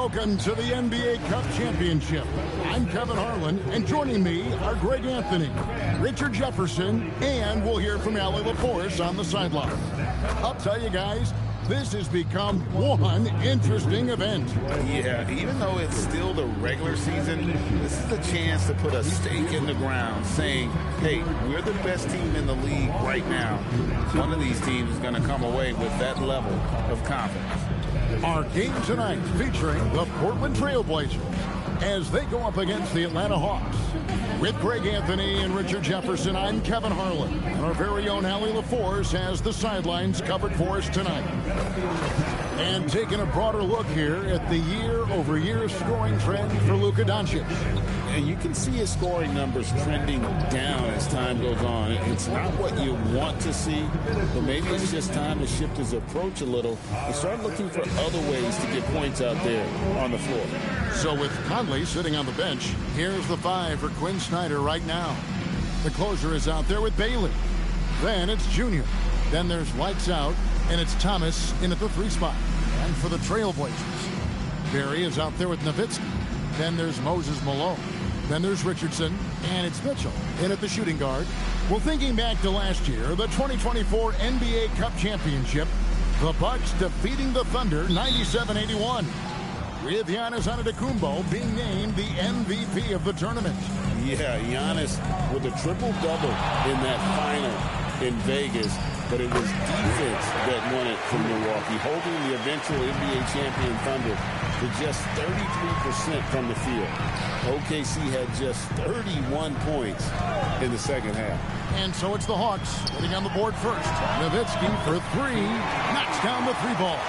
Welcome to the NBA Cup Championship. I'm Kevin Harlan, and joining me are Greg Anthony, Richard Jefferson, and we'll hear from Allie LaForce on the sideline. I'll tell you guys, this has become one interesting event. Yeah, even though it's still the regular season, this is the chance to put a stake in the ground saying, hey, we're the best team in the league right now. One of these teams is going to come away with that level of confidence. Our game tonight featuring the Portland Trail Blazers as they go up against the Atlanta Hawks. With Greg Anthony and Richard Jefferson, I'm Kevin Harlan. And our very own Allie LaForce has the sidelines covered for us tonight. And taking a broader look here at the year-over-year scoring trend for Luka Doncic. And you can see his scoring numbers trending down as time goes on. It's not what you want to see, but maybe it's just time to shift his approach a little and start looking for other ways to get points out there on the floor. So with Conley sitting on the bench, here's the 5 for Quinn Snyder right now. The closer is out there with Bailey. Then it's Junior. Then there's Lights Out, and it's Thomas in at the 3 spot. And for the Trailblazers, Barry is out there with Nowitzki. Then there's Moses Malone. Then there's Richardson, and it's Mitchell in at the shooting guard. Well, thinking back to last year, the 2024 NBA Cup Championship, the Bucks defeating the Thunder 97-81. With Giannis Antetokounmpo being named the MVP of the tournament. Yeah, Giannis with a triple-double in that final in Vegas, but it was defense that won it from Milwaukee, holding the eventual NBA champion Thunder to just 33% from the field. OKC had just 31 points in the second half. And so it's the Hawks getting on the board first. Nowitzki for 3, knocks down the 3 ball.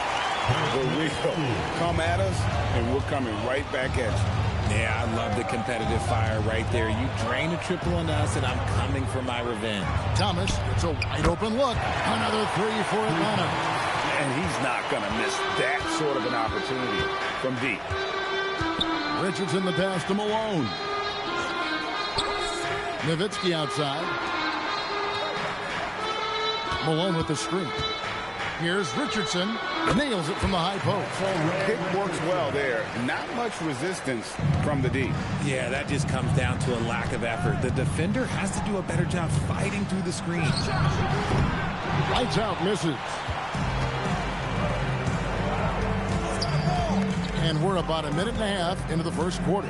Here we go. Come at us, and we're coming right back at you. Yeah, I love the competitive fire right there. You drain a triple on us, and I'm coming for my revenge. Thomas gets a wide open look. Another 3 for Atlanta. And he's not going to miss that sort of an opportunity from deep. Richardson the pass to Malone. Nowitzki outside. Malone with the screen. Here's Richardson. Nails it from the high post. Pick works well there. Not much resistance from the D. Yeah, that just comes down to a lack of effort. The defender has to do a better job fighting through the screen. Lights out, misses. And we're about a minute and a half into the first quarter.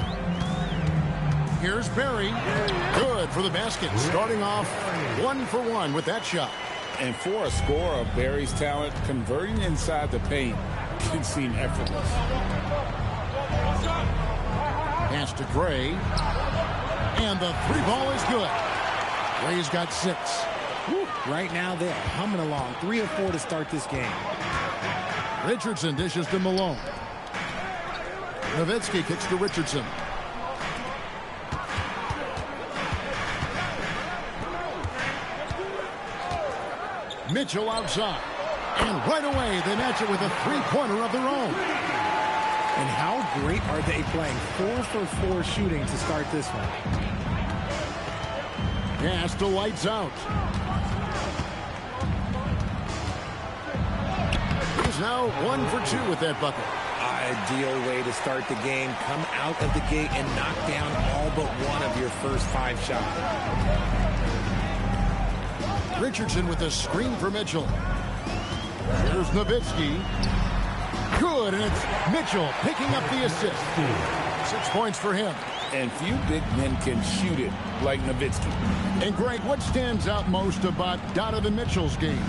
Here's Barry. Good for the basket. Starting off 1 for 1 with that shot. And for a scorer of Barry's talent, converting inside the paint can seem effortless. Pass to Gray. And the 3 ball is good. Gray's got 6. Woo. Right now, they're humming along. 3 of 4 to start this game. Richardson dishes to Malone. Nowitzki kicks to Richardson. Mitchell outside. And right away, they match it with a 3-pointer of their own. And how great are they playing? 4 for 4 shooting to start this one. Pass to Lights Out. He's now 1 for 2 with that bucket. Ideal way to start the game. Come out of the gate and knock down all but one of your first 5 shots. Richardson with a screen for Mitchell. Here's Nowitzki. Good, and it's Mitchell picking up the assist. 6 points for him. And few big men can shoot it like Nowitzki. And Greg, what stands out most about Donovan Mitchell's game?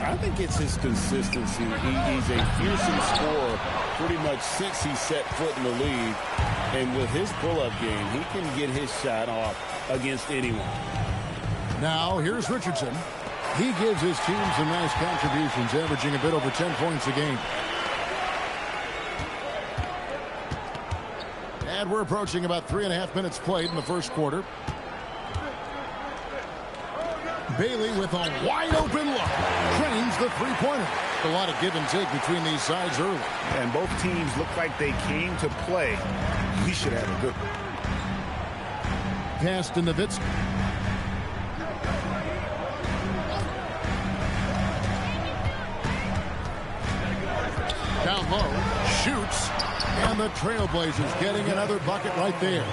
I think it's his consistency. He's a fearsome scorer pretty much since he set foot in the league. And with his pull-up game, he can get his shot off against anyone. Now, here's Richardson. He gives his team some nice contributions, averaging a bit over 10 points a game. And we're approaching about 3.5 minutes played in the first quarter. Bailey with a wide open look. Trains the 3-pointer. A lot of give and take between these sides early. And both teams look like they came to play. We should have a good one. Pass to Nowitzki. Down low. Shoots. And the Trailblazers getting another bucket right there.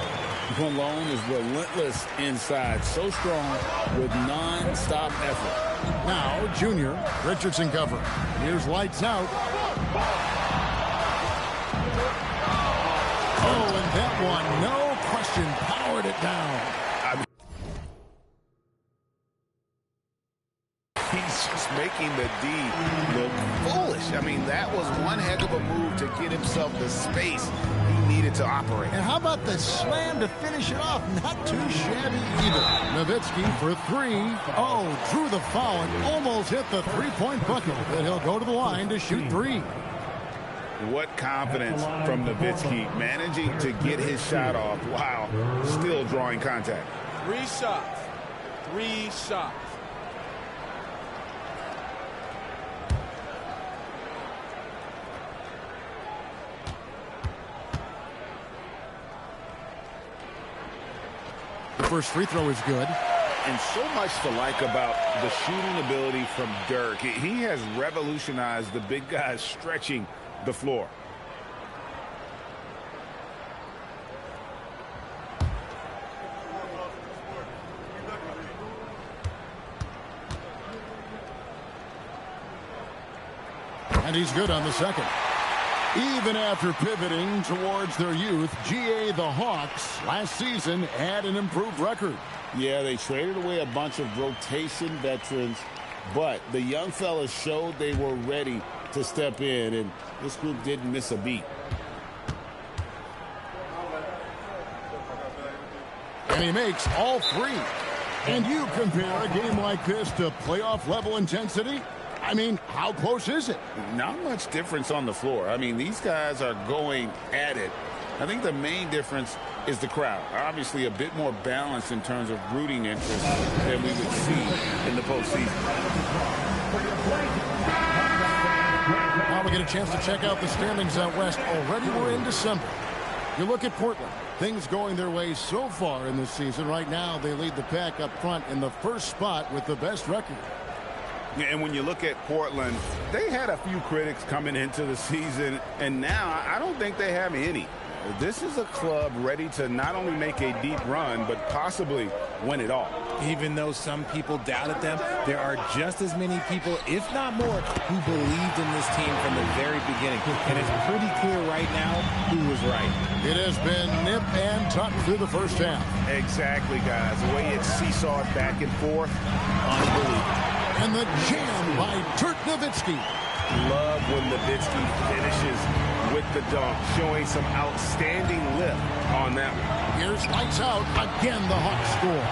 Malone is relentless inside, so strong with non-stop effort. Now, Junior. Richardson covering. Here's lights out. Oh, and that one, no question, powered it down. He's just making the D look foolish. I mean, that was one heck of a move to get himself the space he needed to operate. And how about the slam to finish it off? Not too shabby either. Nowitzki for three. Oh, drew the foul and almost hit the three-point bucket. But he'll go to the line to shoot three. What confidence from Nowitzki, managing to get his shot off while still drawing contact. 3 shots. 3 shots. The first free throw is good. And so much to like about the shooting ability from Dirk. He has revolutionized the big guys stretching the floor. And he's good on the second. Even after pivoting towards their youth, GA the Hawks last season had an improved record. Yeah, they traded away a bunch of rotation veterans, but the young fellas showed they were ready to step in, and this group didn't miss a beat. And he makes all three. And you compare a game like this to playoff level intensity? I mean, how close is it? Not much difference on the floor. I mean, these guys are going at it. I think the main difference is the crowd. Obviously, a bit more balanced in terms of rooting interest than we would see in the postseason. Now we get a chance to check out the standings out west. Already we're in December. You look at Portland. Things going their way so far in this season. Right now, they lead the pack up front in the first spot with the best record. And when you look at Portland, they had a few critics coming into the season, and now I don't think they have any. This is a club ready to not only make a deep run, but possibly win it all. Even though some people doubted them, there are just as many people, if not more, who believed in this team from the very beginning. And it's pretty clear right now who was right. It has been nip and tuck through the first half. Exactly, guys. The way it's seesawed back and forth, unbelievable. And the jam by Dirk Nowitzki. Love when Nowitzki finishes with the dunk, showing some outstanding lift on that one. Here's lights out. Again, the Hawks score.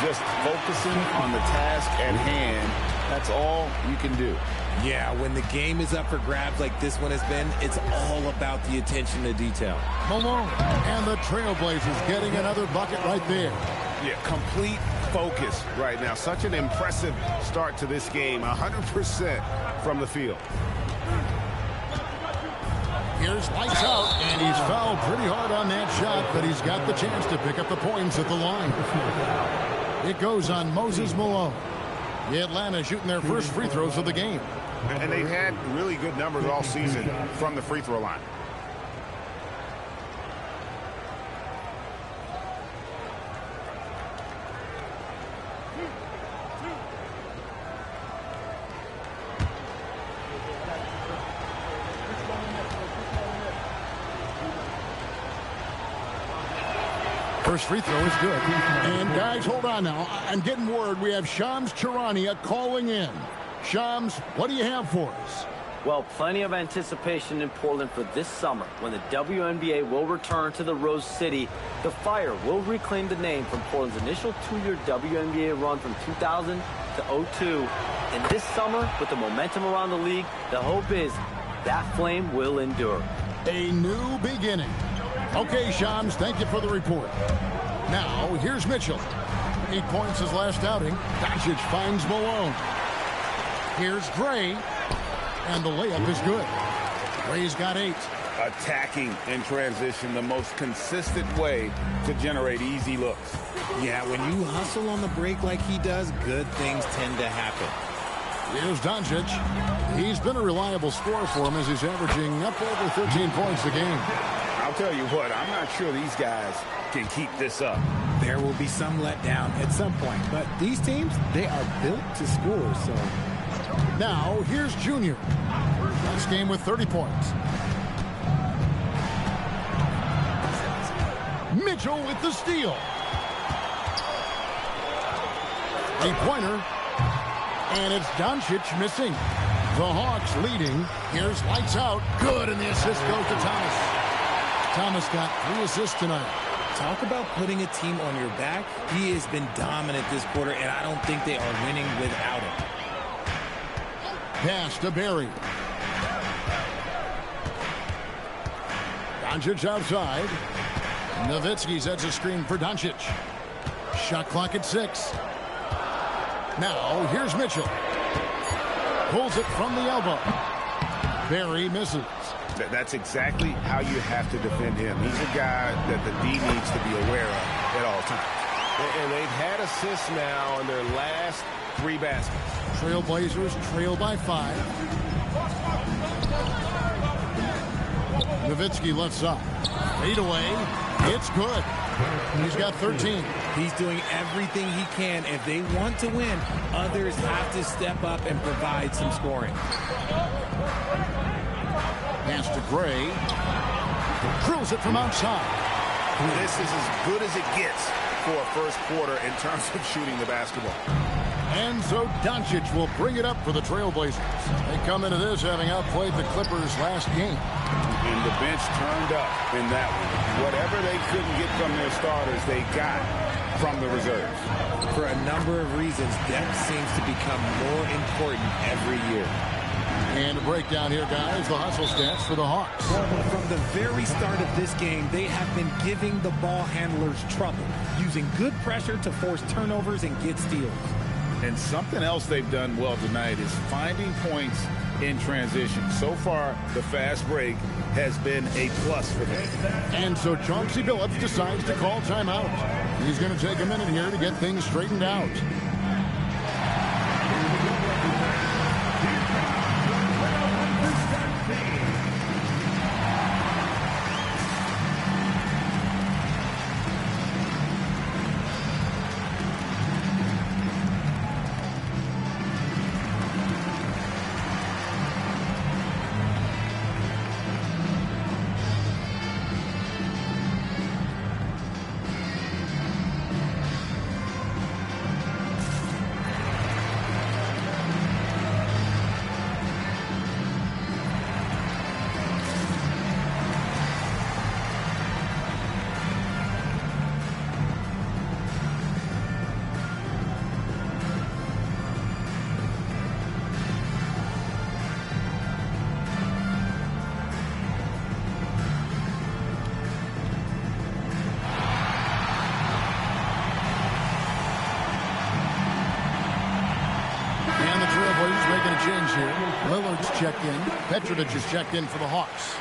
Just focusing on the task at hand. That's all you can do. Yeah, when the game is up for grabs like this one has been, it's all about the attention to detail. Malone and the Trailblazers getting another bucket right there. Yeah, complete focus right now. Such an impressive start to this game. 100% from the field. Here's lights out, and he's fouled pretty hard on that shot, but he's got the chance to pick up the points at the line. It goes on Moses Malone. The Atlanta shooting their first free throws of the game. And they've had really good numbers all season from the free throw line. First free throw is good. And guys, hold on now. I'm getting word we have Shams Charania calling in. Shams, what do you have for us? Well, plenty of anticipation in Portland for this summer when the WNBA will return to the Rose City. The Fire will reclaim the name from Portland's initial 2-year WNBA run from 2000 to 02. And this summer, with the momentum around the league, the hope is that flame will endure. A new beginning. Okay, Shams, thank you for the report. Now, here's Mitchell. 8 points his last outing. Doncic finds Malone. Here's Gray. And the layup is good. Gray's got 8. Attacking in transition, the most consistent way to generate easy looks. Yeah, when you hustle on the break like he does, good things tend to happen. Here's Doncic. He's been a reliable scorer for him as he's averaging up over 13 points a game. I'll tell you what, I'm not sure these guys can keep this up. There will be some letdown at some point, but these teams, they are built to score, so. Now, here's Junior. Last game with 30 points. Mitchell with the steal. Three-pointer. And it's Doncic missing. The Hawks leading. Here's lights out. Good, and the assist goes to Thomas. Thomas got 3 assists tonight. Talk about putting a team on your back. He has been dominant this quarter, and I don't think they are winning without him. Pass to Barry. Doncic outside. Nowitzki sets a screen for Doncic. Shot clock at 6. Now, here's Mitchell. Pulls it from the elbow. Barry misses. That's exactly how you have to defend him. He's a guy that the D needs to be aware of at all times. And they've had assists now in their last 3 baskets. Trailblazers trail by 5. Nowitzki left side. Fade away. It's good. He's got 13. He's doing everything he can. If they want to win, others have to step up and provide some scoring. Pass to Gray. Drills it from outside. This is as good as it gets for a first quarter in terms of shooting the basketball. And so Doncic will bring it up for the Trailblazers. They come into this having outplayed the Clippers last game. And the bench turned up in that one. Whatever they couldn't get from their starters, they got from the reserves. For a number of reasons, depth seems to become more important every year. And a breakdown here, guys. The hustle stats for the Hawks. From the very start of this game, they have been giving the ball handlers trouble, using good pressure to force turnovers and get steals. And something else they've done well tonight is finding points in transition. So far, the fast break has been a plus for them. And so Chauncey Billups decides to call timeout. He's going to take a minute here to get things straightened out. Making a change here. Lillard's checked in. Petrovic is checked in for the Hawks.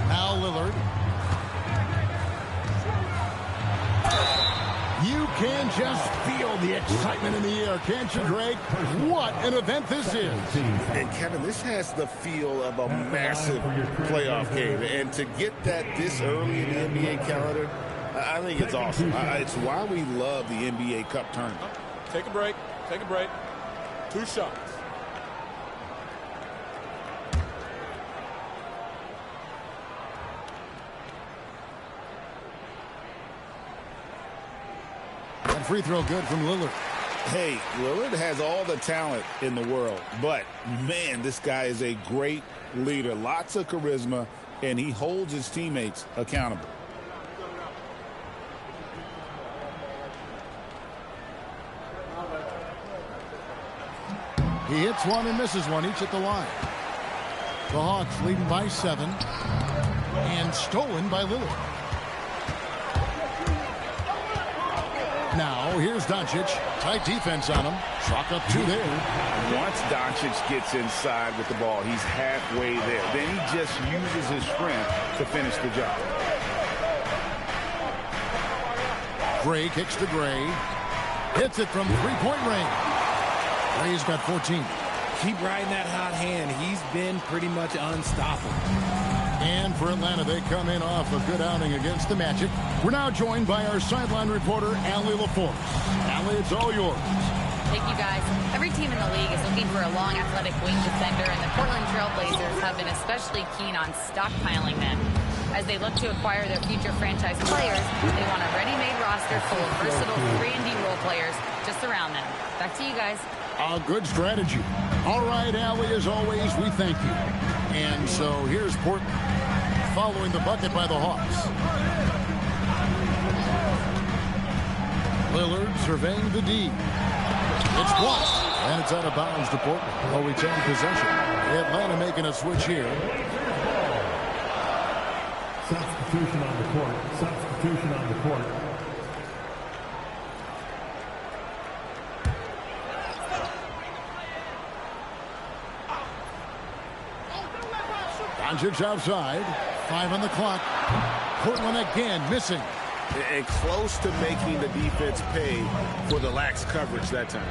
Now Lillard. You can just feel the excitement in the air, can't you, Greg? What an event this is. And Kevin, this has the feel of a massive playoff game. And to get that this early in the NBA calendar, I think it's awesome. It's why we love the NBA Cup tournament. Take a break. Take a break. 2 shots. Free throw good from Lillard. Hey, Lillard has all the talent in the world, but man, this guy is a great leader. Lots of charisma, and he holds his teammates accountable. He hits one and misses one, each at the line. The Hawks leading by 7 and stolen by Lillard. Now, here's Doncic. Tight defense on him. Chalk up 2 there. Once Doncic gets inside with the ball, he's halfway there. Then he just uses his strength to finish the job. Gray kicks to Gray. Hits it from three-point range. Gray's got 14. Keep riding that hot hand. He's been pretty much unstoppable. And for Atlanta, they come in off a good outing against the Magic. We're now joined by our sideline reporter, Allie LaForce. Allie, it's all yours. Thank you, guys. Every team in the league is looking for a long, athletic wing defender, and the Portland Trail Blazers have been especially keen on stockpiling them. As they look to acquire their future franchise players, they want a ready-made roster full of versatile 3-and-D role players to surround them. Back to you guys. A good strategy. All right, Allie, as always, we thank you. And so here's Portland following the bucket by the Hawks. Lillard surveying the D. It's blocked, and it's out of bounds to Portland. They'll retain possession. Atlanta making a switch here. Substitution on the court. Substitution on the court. Doncic outside. 5 on the clock. Portland again missing. And close to making the defense pay for the lax coverage that time.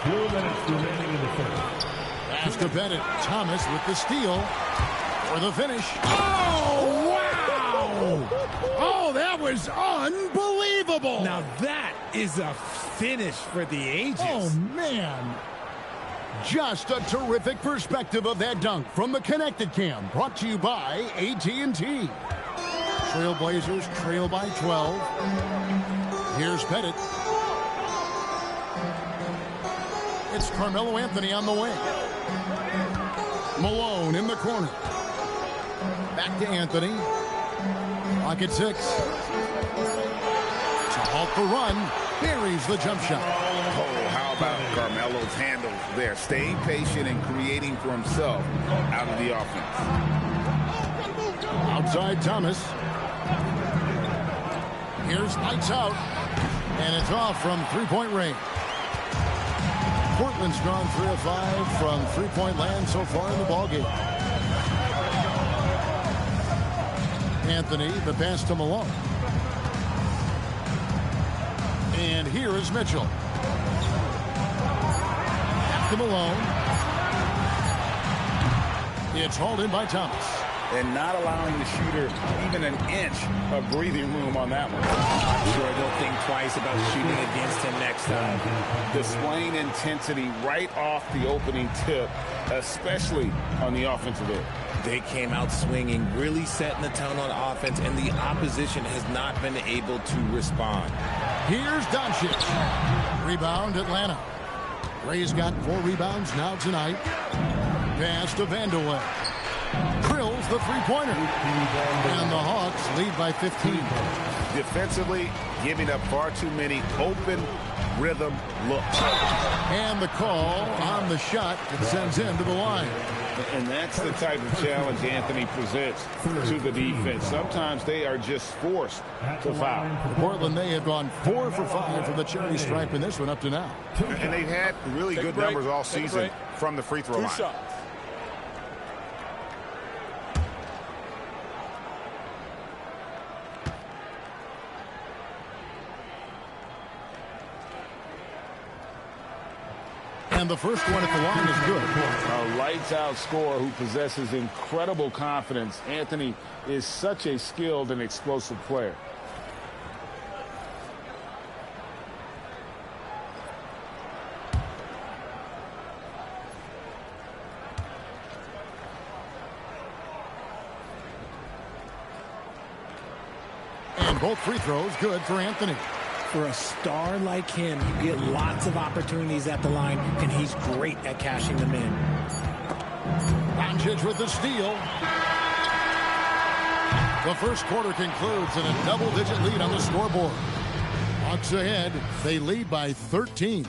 2 minutes remaining in the first. Pass to Bennett. Thomas with the steal. For the finish. Oh, wow! Oh, that was unbelievable! Now that is a finish for the ages. Oh, man. Just a terrific perspective of that dunk from the Connected Cam, brought to you by AT&T. Trailblazers trail by 12. Here's Bennett. It's Carmelo Anthony on the wing. Malone in the corner. Back to Anthony. Clock at 6. To halt the run. Buries the jump shot. Oh, how about Carmelo's handle there? Staying patient and creating for himself out of the offense. Outside Thomas. Here's lights out. And it's off from three-point range. Portland's gone 3 of 5 from three-point land so far in the ballgame. Anthony, the pass to Malone. And here is Mitchell. Back to Malone. It's hauled in by Thomas. And not allowing the shooter even an inch of breathing room on that one. I'm sure they'll think twice about shooting against him next time. Displaying intensity right off the opening tip, especially on the offensive end. They came out swinging, really setting the tone on offense, and the opposition has not been able to respond. Here's Doncic. Rebound, Atlanta. Ray's got 4 rebounds now tonight. Pass to Vandeweghe. Drills the three-pointer. And the Hawks lead by 15. Defensively, giving up far too many open rhythm looks. And the call on the shot that sends him to the line. And that's the type of challenge Anthony presents to the defense. Sometimes they are just forced to foul. Portland, they have gone 4 for 5 from the charity stripe in this one up to now. And they've had really good numbers all season from the free throw line. Shots. And the first one at the line is good. A lights-out scorer who possesses incredible confidence. Anthony is such a skilled and explosive player. And both free throws good for Anthony. For a star like him, you get lots of opportunities at the line, and he's great at cashing them in. Doncic with the steal. The first quarter concludes in a double-digit lead on the scoreboard. Hawks ahead. They lead by 13.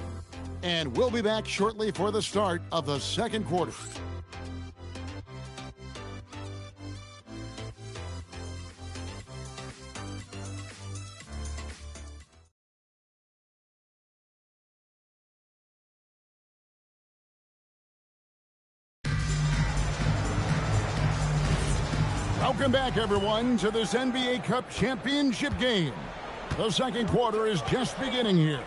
And we'll be back shortly for the start of the second quarter. Welcome back, everyone, to this NBA Cup championship game. The second quarter is just beginning here.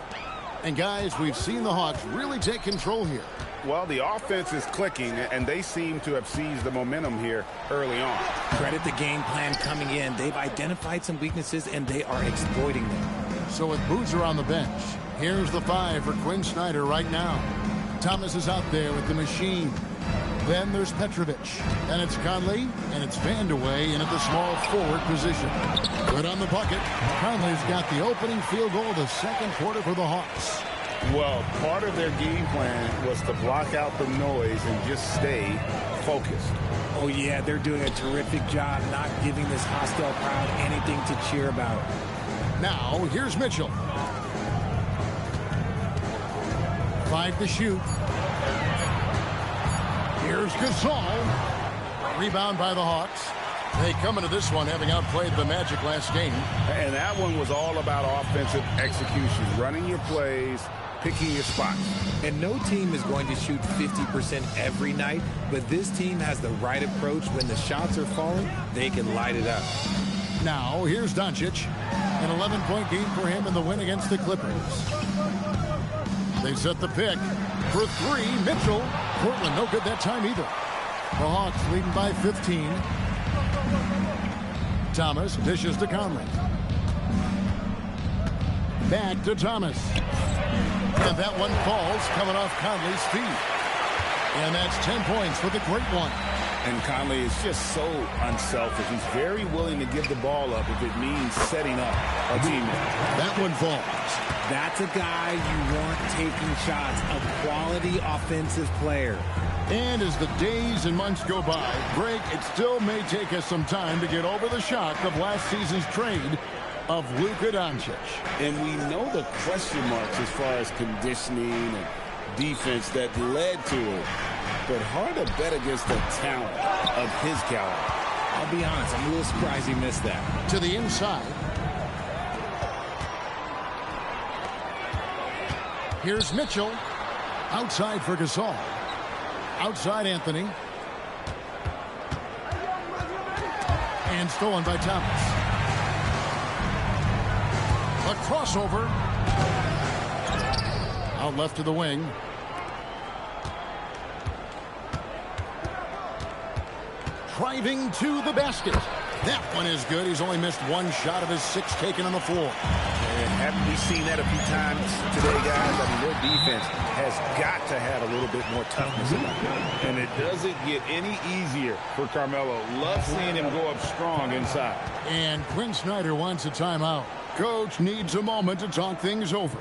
And, guys, we've seen the Hawks really take control here. Well, the offense is clicking, and they seem to have seized the momentum here early on. Credit the game plan coming in. They've identified some weaknesses, and they are exploiting them. So with Boozer on the bench, here's the 5 for Quinn Snyder right now. Thomas is out there with the machine. Then there's Petrovic. And it's Conley, and it's Vandeweghe in at the small forward position. Good on the bucket. Conley's got the opening field goal of the second quarter for the Hawks. Well, part of their game plan was to block out the noise and just stay focused. Oh, yeah, they're doing a terrific job not giving this hostile crowd anything to cheer about. Now, here's Mitchell. 5 to shoot. Here's Gasol. Rebound by the Hawks. They come into this one having outplayed the Magic last game. And that one was all about offensive execution, running your plays, picking your spots. And no team is going to shoot 50% every night, but this team has the right approach. When the shots are falling, they can light it up. Now, here's Doncic. An 11-point game for him in the win against the Clippers. They set the pick. For 3, Mitchell. Portland no good that time either. The Hawks leading by 15. Thomas dishes to Conley. Back to Thomas. And that one falls coming off Conley's feet. And that's 10 points for the great one. And Conley is just so unselfish. He's very willing to give the ball up if it means setting up a teammate. That one falls. That's a guy you want taking shots, a quality offensive player. And as the days and months go by, Greg, it still may take us some time to get over the shock of last season's trade of Luka Doncic. And we know the question marks as far as conditioning and defense that led to it. But hard to bet against the talent of his caliber. I'll be honest, I'm a little surprised he missed that. To the inside. Here's Mitchell. Outside for Gasol. Outside Anthony. And stolen by Thomas. A crossover. Out left to the wing. Driving to the basket. That one is good. He's only missed one shot of his 6 taken on the floor. And haven't we seen that a few times today, guys? I mean, their defense has got to have a little bit more toughness about them. And it doesn't get any easier for Carmelo. Love seeing him go up strong inside. And Quinn Snyder wants a timeout. Coach needs a moment to talk things over.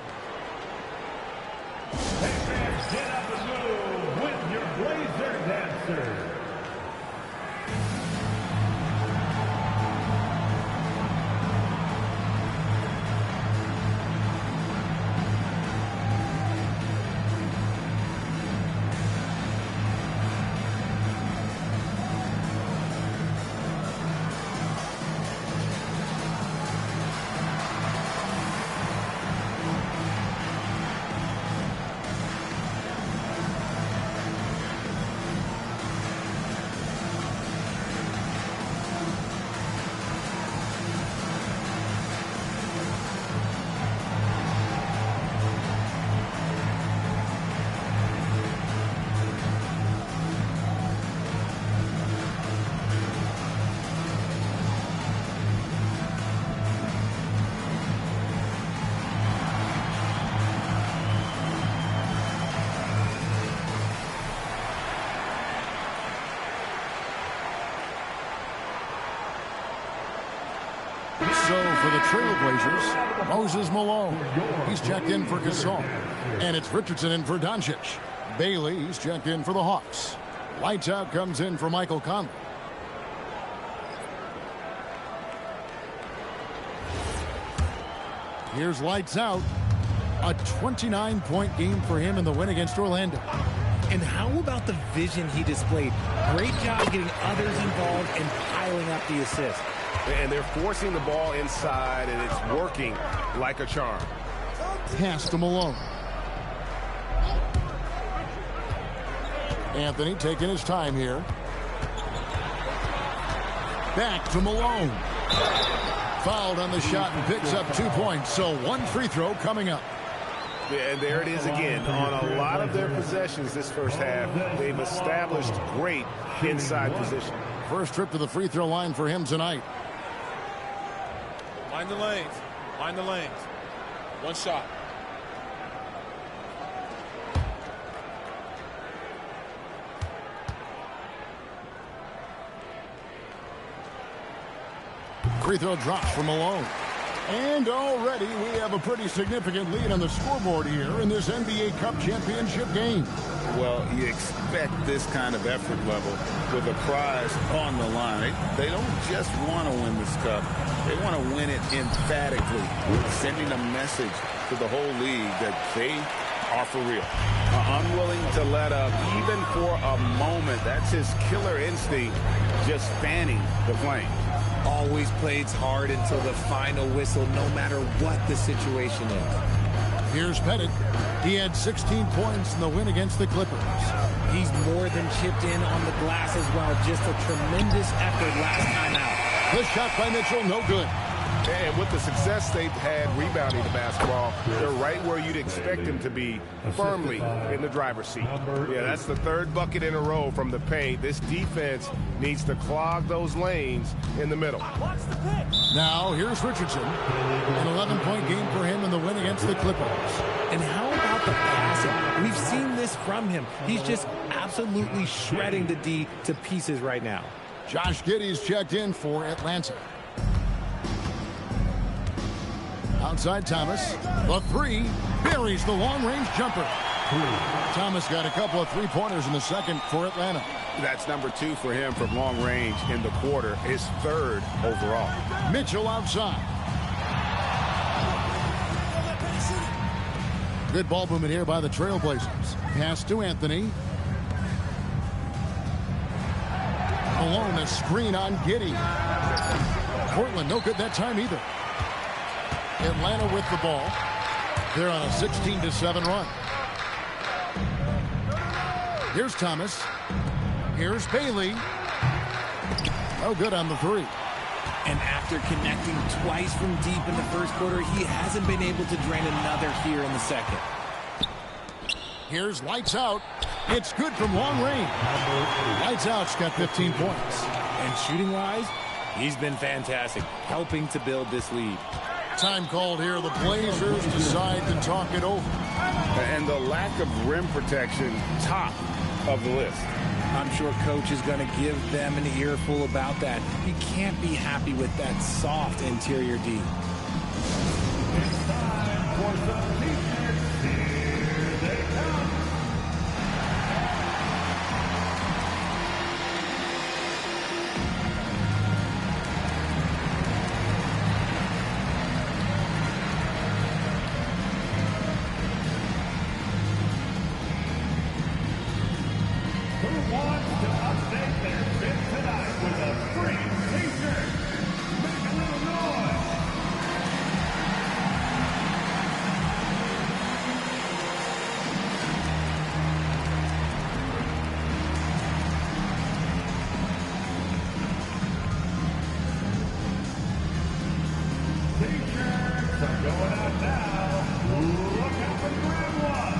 Get up and move with your Blazer dancers. So for the Trailblazers, Moses Malone. He's checked in for Gasol. And it's Richardson in for Doncic. Bailey, he's checked in for the Hawks. Lights out comes in for Michael Conley. Here's lights out. A 29-point game for him in the win against Orlando. And how about the vision he displayed? Great job getting others involved and piling up the assists. And they're forcing the ball inside, and it's working like a charm. Pass to Malone. Anthony taking his time here. Back to Malone. Fouled on the shot and picks up 2 points. So one free throw coming up. Yeah, and there it is again. On a lot of their possessions this first half, they've established great inside position. First trip to the free throw line for him tonight. Mind the lanes. Mind the lanes. One shot. Free throw drops for Malone. And already we have a pretty significant lead on the scoreboard here in this NBA Cup championship game. Well, you expect this kind of effort level with a prize on the line. They don't just want to win this cup. They want to win it emphatically, sending a message to the whole league that they are for real. Unwilling to let up even for a moment. That's his killer instinct, just fanning the flame. Always plays hard until the final whistle, no matter what the situation is. Here's Pettit. He had 16 points in the win against the Clippers. He's more than chipped in on the glass as well. Just a tremendous effort last time out. The shot by Mitchell, no good. And with the success they've had rebounding the basketball, they're right where you'd expect them to be, firmly in the driver's seat. Yeah, that's the third bucket in a row from the paint. This defense needs to clog those lanes in the middle. Now, here's Richardson. An 11-point game for him in the win against the Clippers. And how about the passing? We've seen this from him. He's just absolutely shredding the D to pieces right now. Josh Giddey's checked in for Atlanta. Outside Thomas. The three buries the long-range jumper. Thomas got a couple of three-pointers in the second for Atlanta. That's number 2 for him from long range in the quarter, his third overall. Mitchell outside. Good ball movement here by the Trailblazers. Pass to Anthony. Malone, a screen on Giddey. Portland, no good that time either. Atlanta with the ball. They're on a 16-7 run. Here's Thomas. Here's Bailey. No good on the three. And after connecting twice from deep in the first quarter, he hasn't been able to drain another here in the second. Here's Lights Out. It's good from long range. Lights Out's got 15 points. And shooting-wise, he's been fantastic, helping to build this lead. Time called here. The Blazers decide to talk it over. And the lack of rim protection, top of the list. I'm sure coach is going to give them an earful about that. He can't be happy with that soft interior D. It's time for some T-shirts. Here they come. Who wants to update their fit tonight with a free T-shirt? Make a little noise. T-shirts are going out now. Look out for grab one.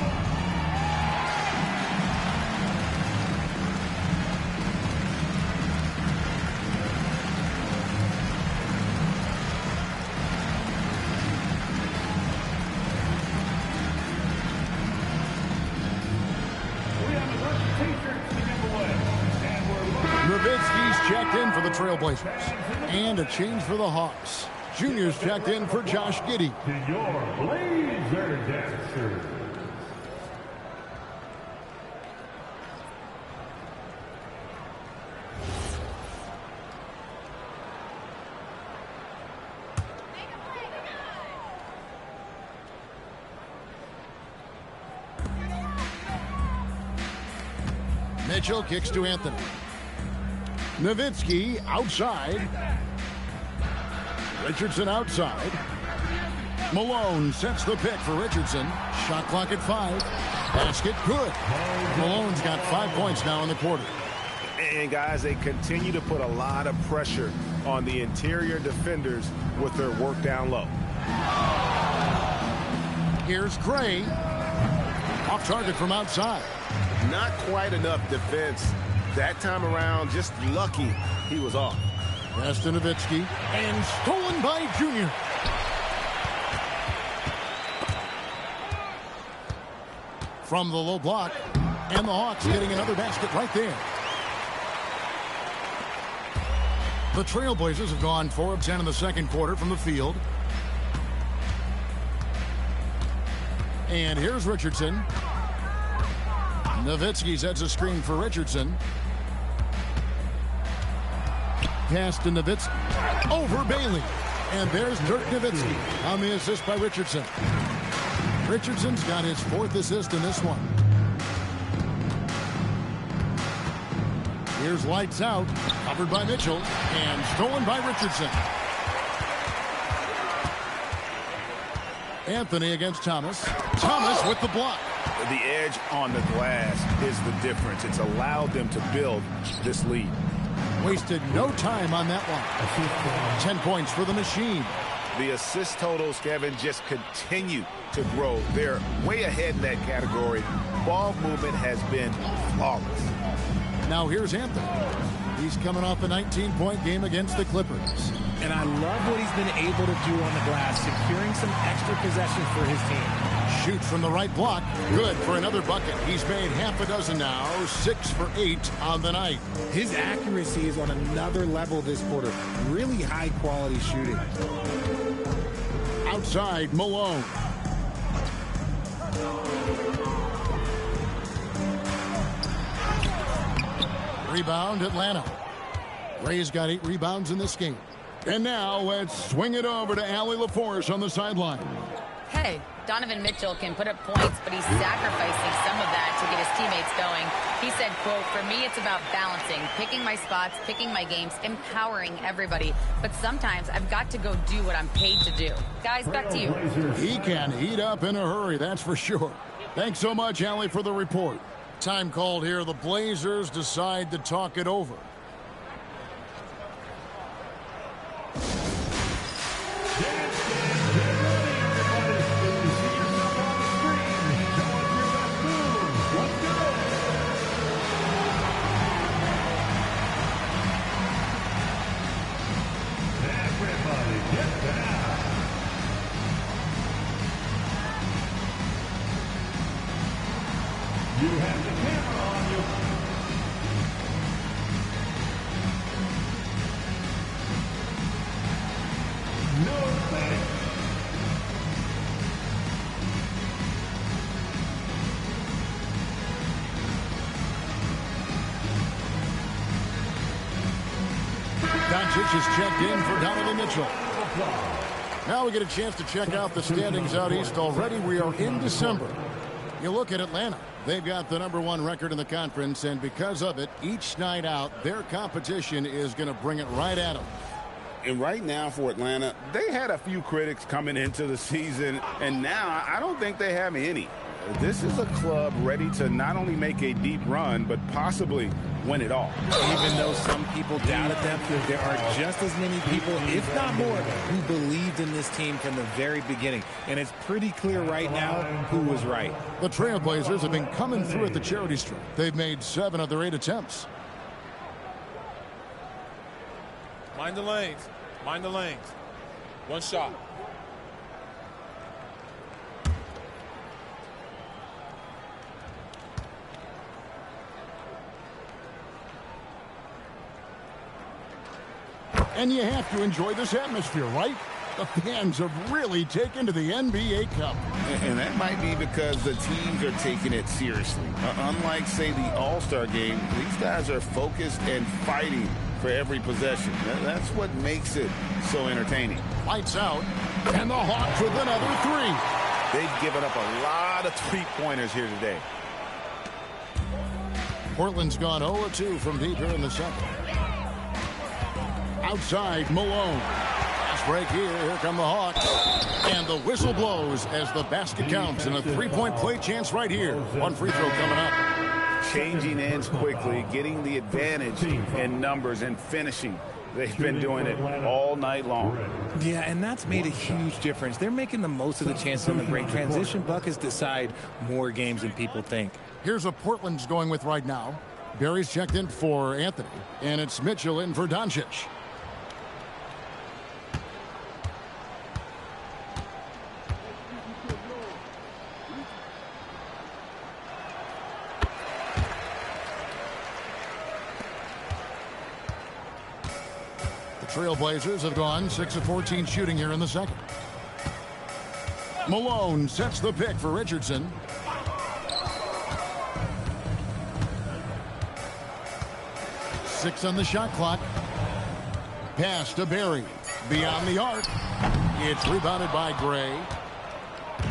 We have a bunch of T-shirts to give away, and we're looking. Nowitzki's checked in for the Trailblazers. And a change for the Hawks. Junior's checked in for Josh Giddey. To your Blazer Dancers. Mitchell kicks to Anthony. Nowitzki outside. Richardson outside. Malone sets the pick for Richardson. Shot clock at 5. Basket good. Malone's got 5 points now in the quarter. And, guys, they continue to put a lot of pressure on the interior defenders with their work down low. Here's Gray. Off target from outside. Not quite enough defense. That time around, just lucky he was off. Pass to Nowitzki. And stolen by Junior. From the low block. And the Hawks getting another basket right there. The Trailblazers have gone 4 of 10 in the second quarter from the field. And here's Richardson. Nowitzki sets a screen for Richardson. Pass to Nowitzki. Over Bailey. And there's Dirk Nowitzki on the assist by Richardson. Richardson's got his 4th assist in this one. Here's lights out. Covered by Mitchell. And stolen by Richardson. Anthony against Thomas. Thomas with the block. The edge on the glass is the difference. It's allowed them to build this lead. Wasted no time on that one. 10 points for the Machine. The assist totals, Kevin, just continue to grow. They're way ahead in that category. Ball movement has been flawless. Now here's Anthony. He's coming off a 19-point game against the Clippers. And I love what he's been able to do on the glass, securing some extra possessions for his team. Shoots from the right block. Good for another bucket. He's made half a dozen now. 6 for 8 on the night. His accuracy is on another level this quarter. Really high-quality shooting. Outside, Malone. Rebound, Atlanta. Ray's got 8 rebounds in this game. And now let's swing it over to Allie LaForce on the sideline. Hey, Donovan Mitchell can put up points, but he's sacrificing some of that to get his teammates going. He said, quote, "For me, it's about balancing, picking my spots, picking my games, empowering everybody. But sometimes I've got to go do what I'm paid to do." Guys, back to you. He can heat up in a hurry, that's for sure. Thanks so much, Allie, for the report. Time called here. The Blazers decide to talk it over. You have the camera on you. No thanks. Doncic is checked in for Donovan Mitchell. Now we get a chance to check out the standings out east already. We are in December. You look at Atlanta. They've got the #1 record in the conference, and because of it, each night out, their competition is going to bring it right at them. And right now for Atlanta, They had a few critics coming into the season, and now I don't think they have any. This is a club ready to not only make a deep run, but possibly win it all. Even though some people doubted them, there are just as many people, if not more, who believed in this team from the very beginning. And it's pretty clear right now who was right. The Trailblazers have been coming through at the charity stripe. They've made 7 of their 8 attempts. Mind the lanes. Mind the lanes. One shot. And you have to enjoy this atmosphere, right? The fans have really taken to the NBA Cup. and that might be because the teams are taking it seriously. Unlike, say, the All-Star game, these guys are focused and fighting for every possession. That's what makes it so entertaining. Lights out, and the Hawks with another 3. They've given up a lot of three-pointers here today. Portland's gone 0-2 from deep here in the second. Outside, Malone. Fast break here. Here come the Hawks. And the whistle blows as the basket counts. And a 3-point play chance right here. One free throw coming up. changing ends quickly, getting the advantage in numbers and finishing. They've been doing it all night long. Yeah, and that's made a huge difference. They're making the most of the chances on the break. Transition buckets decide more games than people think. Here's what Portland's going with right now. Barry's checked in for Anthony, and it's Mitchell in for Doncic. Trailblazers have gone 6 of 14 shooting here in the second. Malone sets the pick for Richardson. Six on the shot clock. Pass to Barry. Beyond the arc. It's rebounded by Gray.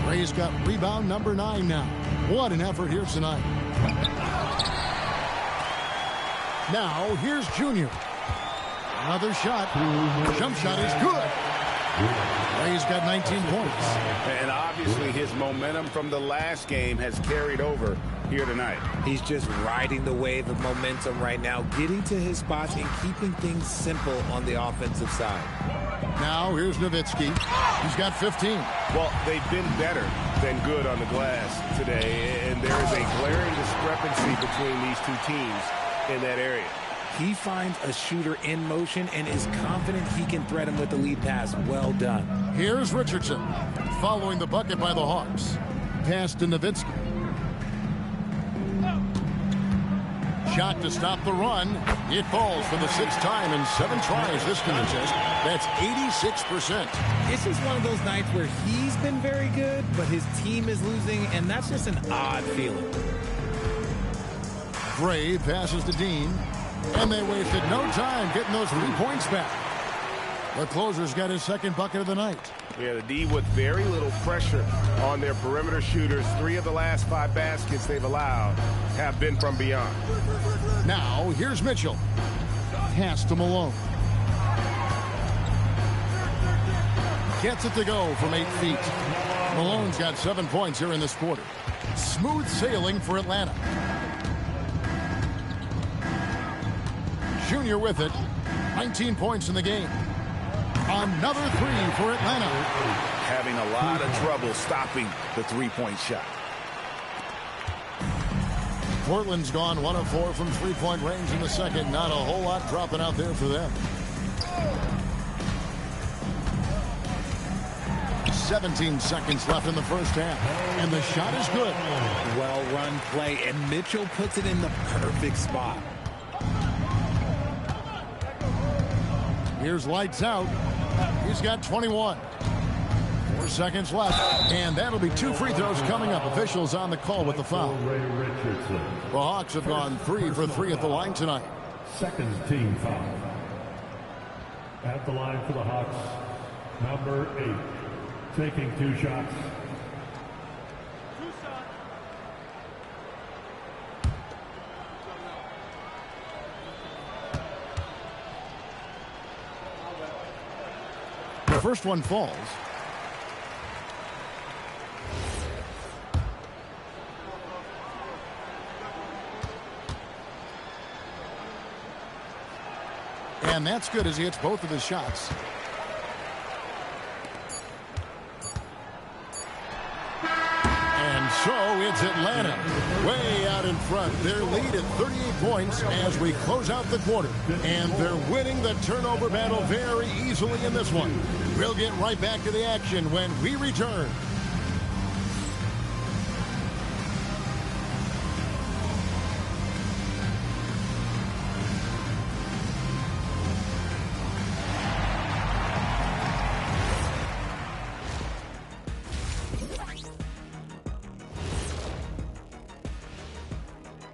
Gray's got rebound number 9 now. What an effort here tonight. Now here's Junior. Another shot. Jump shot is good. Ray's got 19 points. And obviously his momentum from the last game has carried over here tonight. He's just riding the wave of momentum right now, getting to his spots and keeping things simple on the offensive side. Now here's Nowitzki. He's got 15. Well, they've been better than good on the glass today, and there is a glaring discrepancy between these two teams in that area. He finds a shooter in motion and is confident he can thread him with the lead pass. Well done. Here's Richardson following the bucket by the Hawks. Pass to Nowitzki. Shot to stop the run. It falls for the 6th time in 7 tries this contest. That's 86%. It's just one of those nights where he's been very good, but his team is losing, and that's just an odd feeling. Gray passes to Dean. And they wasted no time getting those 3 points back. The closer's got his 2nd bucket of the night. Yeah, the D with very little pressure on their perimeter shooters. 3 of the last 5 baskets they've allowed have been from beyond. Now, here's Mitchell. Pass to Malone. Gets it to go from 8 feet. Malone's got 7 points here in this quarter. Smooth sailing for Atlanta. Junior with it. 19 points in the game. Another 3 for Atlanta. Having a lot of trouble stopping the three-point shot. Portland's gone 1 of 4 from three-point range in the second. Not a whole lot dropping out there for them. 17 seconds left in the first half. And the shot is good. Well-run play, and Mitchell puts it in the perfect spot. Here's lights out. He's got 21. 4 seconds left. And that'll be 2 free throws coming up. Officials on the call with the foul. The Hawks have gone 3 for 3 at the line tonight. Second team foul. At the line for the Hawks, number 8, taking 2 shots. The first one falls. And that's good as he hits both of his shots. And so it's Atlanta way out in front. Their lead at 38 points as we close out the quarter. And they're winning the turnover battle very easily in this one. We'll get right back to the action when we return.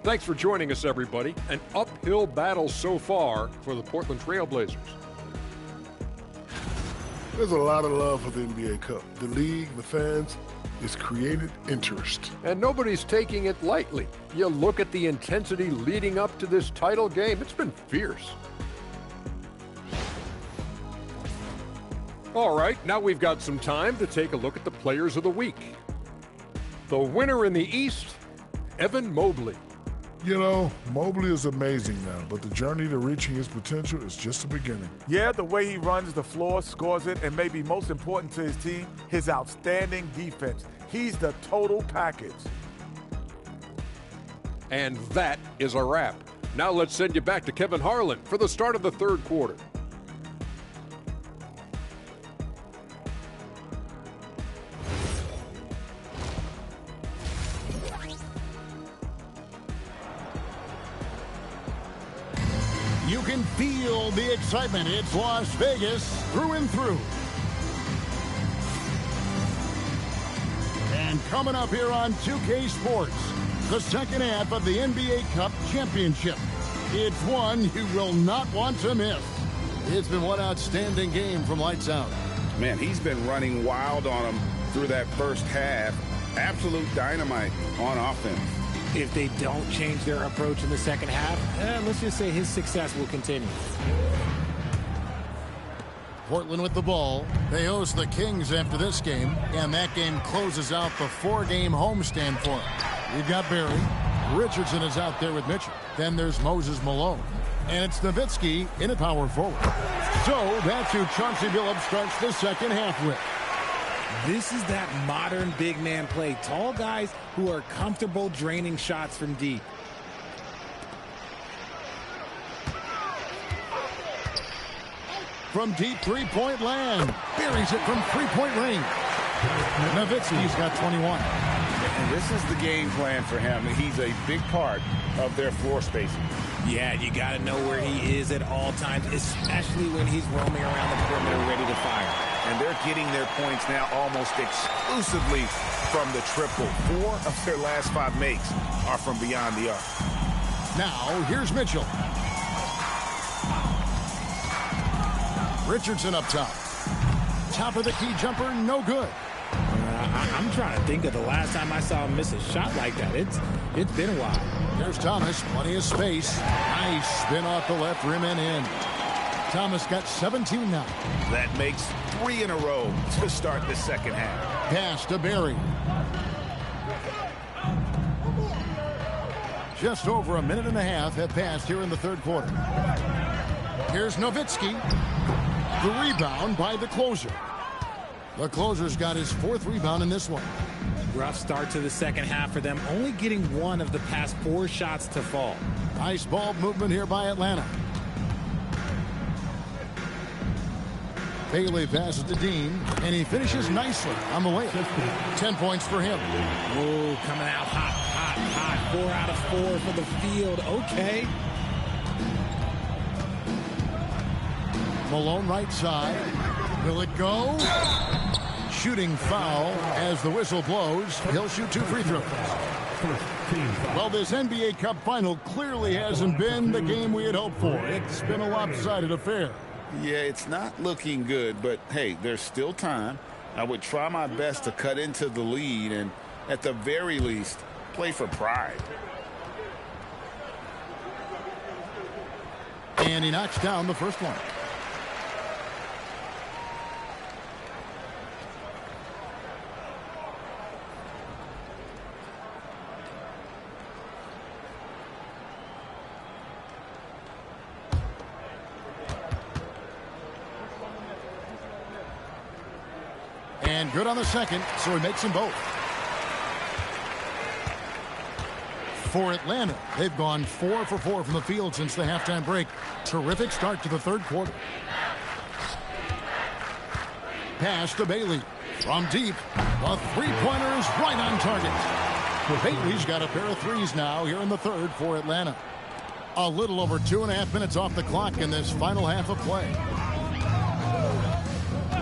Thanks for joining us, everybody. An uphill battle so far for the Portland Trail Blazers. There's a lot of love for the NBA Cup. The league, the fans, it's created interest. And nobody's taking it lightly. You look at the intensity leading up to this title game, it's been fierce. All right, now we've got some time to take a look at the players of the week. The winner in the East, Evan Mobley. You know, Mobley is amazing now, but the journey to reaching his potential is just the beginning. Yeah, the way he runs the floor, scores it, and maybe most important to his team, his outstanding defense. He's the total package. And that is a wrap. Now let's send you back to Kevin Harlan for the start of the third quarter. You can feel the excitement. It's Las Vegas through and through. And coming up here on 2K Sports, the second half of the NBA Cup Championship. It's one you will not want to miss. It's been one outstanding game from Lights Out. Man, he's been running wild on them through that first half. Absolute dynamite on offense. If they don't change their approach in the second half, let's just say his success will continue. Portland with the ball. They host the Kings after this game, and that game closes out the 4-game homestand for them. We've got Barry. Richardson is out there with Mitchell. Then there's Moses Malone. And it's Nowitzki in at power forward. So that's who Chauncey Billups starts the second half with. This is that modern big man play. Tall guys who are comfortable draining shots from deep. From deep three-point land. Buries it from three-point range. Nowitzki's got 21. And this is the game plan for him. He's a big part of their floor spacing. Yeah, you got to know where he is at all times, especially when he's roaming around the perimeter ready to fire. And they're getting their points now almost exclusively from the triple. 4 of their last 5 makes are from beyond the arc. Now, here's Mitchell. Richardson up top. Top of the key jumper, no good. I'm trying to think of the last time I saw him miss a shot like that. It's been a while. There's Thomas, plenty of space. Nice spin off the left rim and in. Thomas got 17 now. That makes 3 in a row to start the second half. Pass to Barry. Just over a minute and a half have passed here in the third quarter. Here's Nowitzki. The rebound by the closer. The closer's got his 4th rebound in this one. Rough start to the second half for them, only getting 1 of the past 4 shots to fall. Nice ball movement here by Atlanta. Bailey passes to Dean, and he finishes nicely on the way. 10 points for him. Whoa, coming out hot. 4 out of 4 for the field. Okay. Malone right side. Will it go? Shooting foul as the whistle blows. He'll shoot 2 free throws. Well, this NBA Cup final clearly hasn't been the game we had hoped for. It's been a lopsided affair. Yeah, it's not looking good, but hey, there's still time. I would try my best to cut into the lead and, at the very least, play for pride. And he knocks down the first one. And good on the second, so he makes them both. For Atlanta, they've gone 4 for 4 from the field since the halftime break. Terrific start to the third quarter. Pass to Bailey. From deep, the three-pointer is right on target. Bailey's got a pair of threes now here in the third for Atlanta. A little over 2.5 minutes off the clock in this final half of play.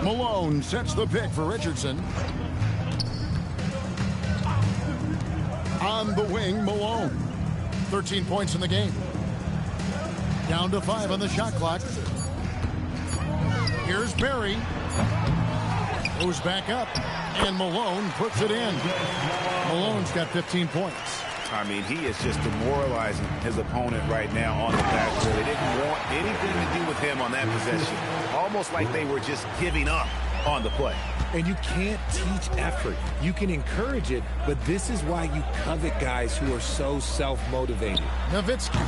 Malone sets the pick for Richardson. On the wing, Malone. 13 points in the game. Down to 5 on the shot clock. Here's Barry. Goes back up. And Malone puts it in. Malone's got 15 points. I mean, he is just demoralizing his opponent right now on the backcourt. They didn't want anything to do with him on that possession. Almost like they were just giving up on the play. And you can't teach effort. You can encourage it, but this is why you covet guys who are so self-motivated. Nowitzki.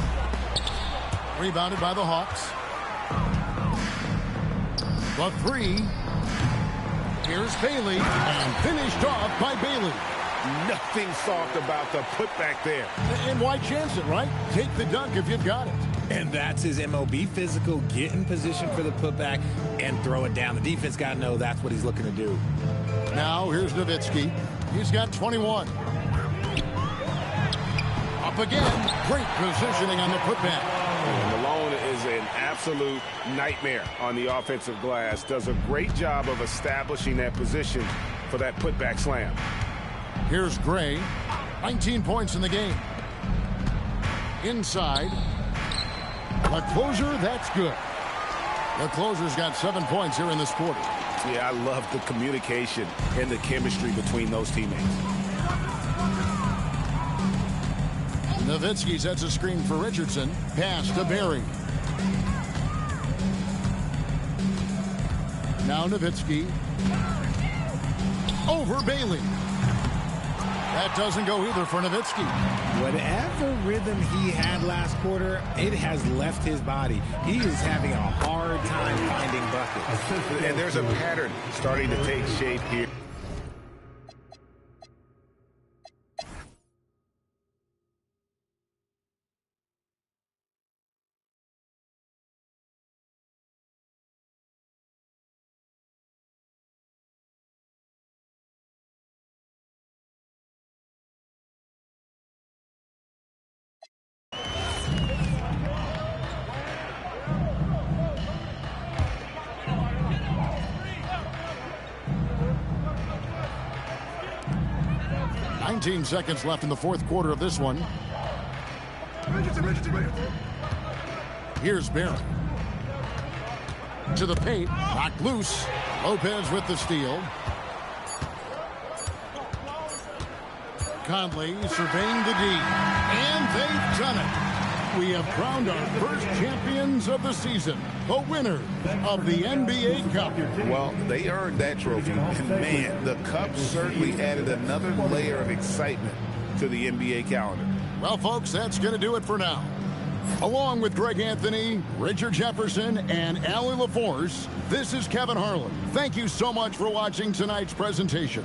Rebounded by the Hawks. The three. Here's Bailey, and finished off by Bailey. Nothing soft about the putback there. And why chance it, right? Take the dunk if you've got it. And that's his MO. Be physical, get in position for the putback, and throw it down. The defense got to know that's what he's looking to do. Now here's Nowitzki. He's got 21. Up again. Great positioning on the putback. Malone is an absolute nightmare on the offensive glass. Does a great job of establishing that position for that putback slam. Here's Gray. 19 points in the game. Inside. The closer, that's good. The closer's got 7 points here in this quarter. Yeah, I love the communication and the chemistry between those teammates. Nowitzki sets a screen for Richardson. Pass to Barry. Now Nowitzki. Over Bailey. That doesn't go either for Nowitzki. Whatever rhythm he had last quarter, it has left his body. He is having a hard time finding buckets. And there's a pattern starting to take shape here. Seconds left in the fourth quarter of this one. Here's Barry. To the paint. Knocked loose. Lopez with the steal. Conley surveying the D. And they've done it. We have crowned our first champions of the season, the winners of the NBA Cup. Well, they earned that trophy. And man, the Cup certainly added another layer of excitement to the NBA calendar. Well, folks, that's going to do it for now. Along with Greg Anthony, Richard Jefferson, and Allie LaForce, this is Kevin Harlan. Thank you so much for watching tonight's presentation.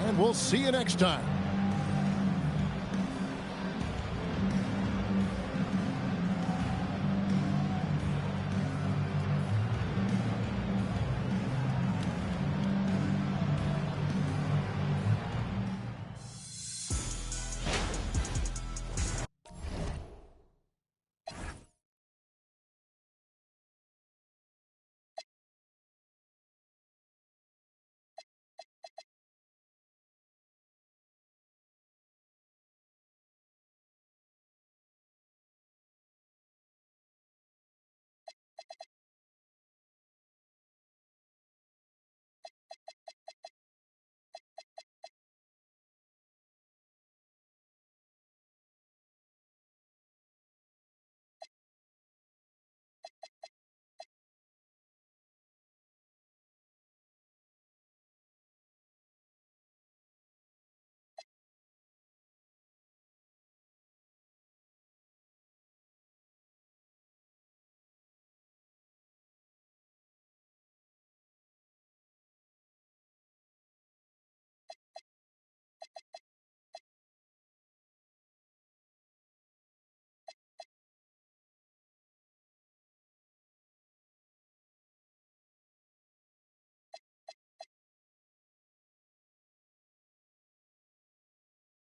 And we'll see you next time.